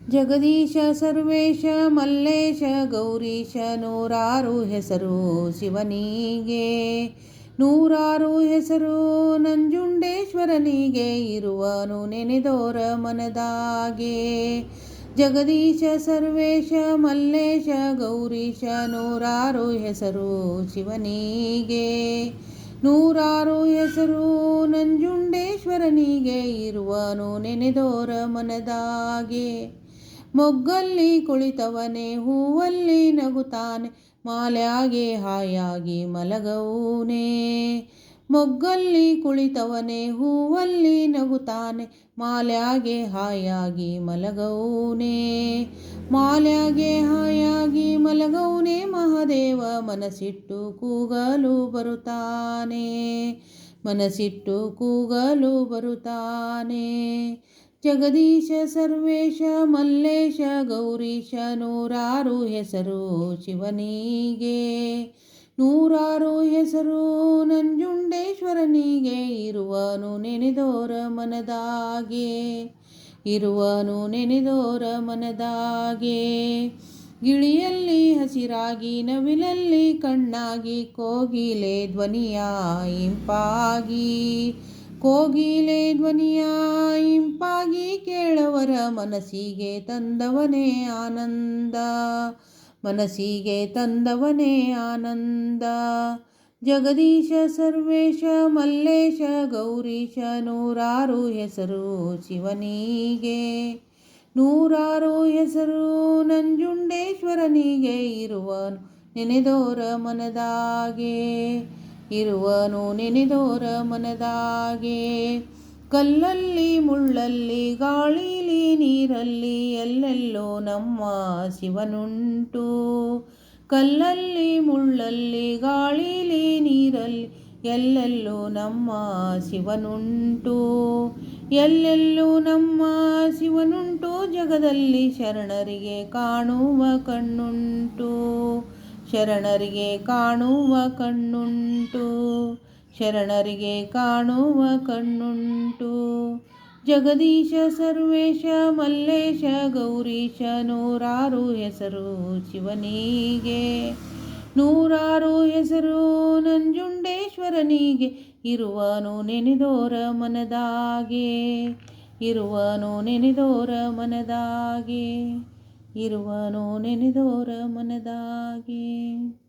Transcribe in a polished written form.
ಜಗದೀಶ ಸರ್ವೇಶ ಮಲ್ಲೇಶ ಗೌರೀಶ ನೂರಾರು ಹೆಸರು ಶಿವನಿಗೆ, ನೂರಾರು ಹೆಸರು ನಂಜುಂಡೇಶ್ವರನಿಗೆ, ಇರುವನು ನೆನೆದೋರ ಮನದಾಗೆ. ಜಗದೀಶ ಸರ್ವೇಶ ಮಲ್ಲೇಶ ಗೌರೀಶ ನೂರಾರು ಹೆಸರು ಶಿವನಿಗೆ, ನೂರಾರು ಹೆಸರು ನಂಜುಂಡೇಶ್ವರನಿಗೆ, ಇರುವನು ನೆನೆದೋರ ಮನದಾಗೆ. ಮೊಗ್ಗಲ್ಲಿ ಕುಳಿತವನೇ ಹೂವಲ್ಲಿ ನಗುತ್ತಾನೆ, ಮಾಲ್ಯಾಗೆ ಹಾಯಾಗಿ ಮಲಗೌನೇ. ಮೊಗ್ಗಲ್ಲಿ ಕುಳಿತವನೇ ಹೂವಲ್ಲಿ ನಗುತ್ತಾನೆ, ಮಾಲ್ಯಾಗೆ ಹಾಯಾಗಿ ಮಲಗೌನೇ. ಮಾಲ್ಯಾಗೆ ಹಾಯಾಗಿ ಮಲಗೌನೇ ಮಹಾದೇವ, ಮನಸ್ಸಿಟ್ಟು ಕೂಗಲು ಬರುತ್ತಾನೆ, ಮನಸ್ಸಿಟ್ಟು ಕೂಗಲು ಬರುತ್ತಾನೆ. ಜಗದೀಶ ಸರ್ವೇಶ ಮಲ್ಲೇಶ ಗೌರೀಶ ನೂರಾರು ಹೆಸರು ಶಿವನಿಗೆ, ನೂರಾರು ಹೆಸರು ನಂಜುಂಡೇಶ್ವರನಿಗೆ, ಇರುವನು ನೆನೆದೋರ ಮನದಾಗೆ, ಇರುವನು ನೆನೆದೋರ ಮನದಾಗೆ. ಗಿಳಿಯಲ್ಲಿ ಹಸಿರಾಗಿ ನವಿಲಲ್ಲಿ ಕಣ್ಣಾಗಿ, ಕೋಗಿಲೆ ಧ್ವನಿಯ ಇಂಪಾಗಿ, ಕೋಗಿಲೆ ಧ್ವನಿಯ ಇಂಪಾಗಿ, ಕೇಳವರ ಮನಸ್ಸಿಗೆ ತಂದವನೇ ಆನಂದ, ಮನಸ್ಸಿಗೆ ತಂದವನೇ ಆನಂದ. ಜಗದೀಶ ಸರ್ವೇಶ ಮಲ್ಲೇಶ ಗೌರೀಶ ನೂರಾರು ಹೆಸರು ಶಿವನಿಗೆ, ನೂರಾರು ಹೆಸರು ನಂಜುಂಡೇಶ್ವರನಿಗೆ, ಇರುವನು ನೆನೆದೋರ ಮನದಾಗೆ, ಇರುವನು ನೆನೆದೋರ ಮನದಾಗೆ. ಕಲ್ಲಲ್ಲಿ ಮುಳ್ಳಲ್ಲಿ ಗಾಳಿಲಿ ನೀರಲ್ಲಿ, ಎಲ್ಲೆಲ್ಲೋ ನಮ್ಮ ಶಿವನುಂಟು. ಕಲ್ಲಲ್ಲಿ ಮುಳ್ಳಲ್ಲಿ ಗಾಳಿಲಿ ನೀರಲ್ಲಿ, ಎಲ್ಲೆಲ್ಲೂ ನಮ್ಮ ಶಿವನುಂಟು, ಎಲ್ಲೆಲ್ಲೂ ನಮ್ಮ ಶಿವನುಂಟು. ಜಗದಲ್ಲಿ ಶರಣರಿಗೆ ಕಾಣುವ ಕಣ್ಣುಂಟು, ಶರಣರಿಗೆ ಕಾಣುವ ಕಣ್ಣುಂಟು, ಶರಣರಿಗೆ ಕಾಣುವ ಕಣ್ಣುಂಟು. ಜಗದೀಶ ಸರ್ವೇಶ ಮಲ್ಲೇಶ ಗೌರೀಶ ನೂರಾರು ಹೆಸರು ಶಿವನಿಗೆ, ನೂರಾರು ಹೆಸರು ನಂಜುಂಡೇಶ್ವರನಿಗೆ, ಇರುವನು ನೆನೆದೋರ ಮನದಾಗೆ, ಇರುವನು ನೆನೆದೋರ ಮನದಾಗೆ, ಇರುವನು ನೆನೆದೋರ ಮನದಾಗೆ.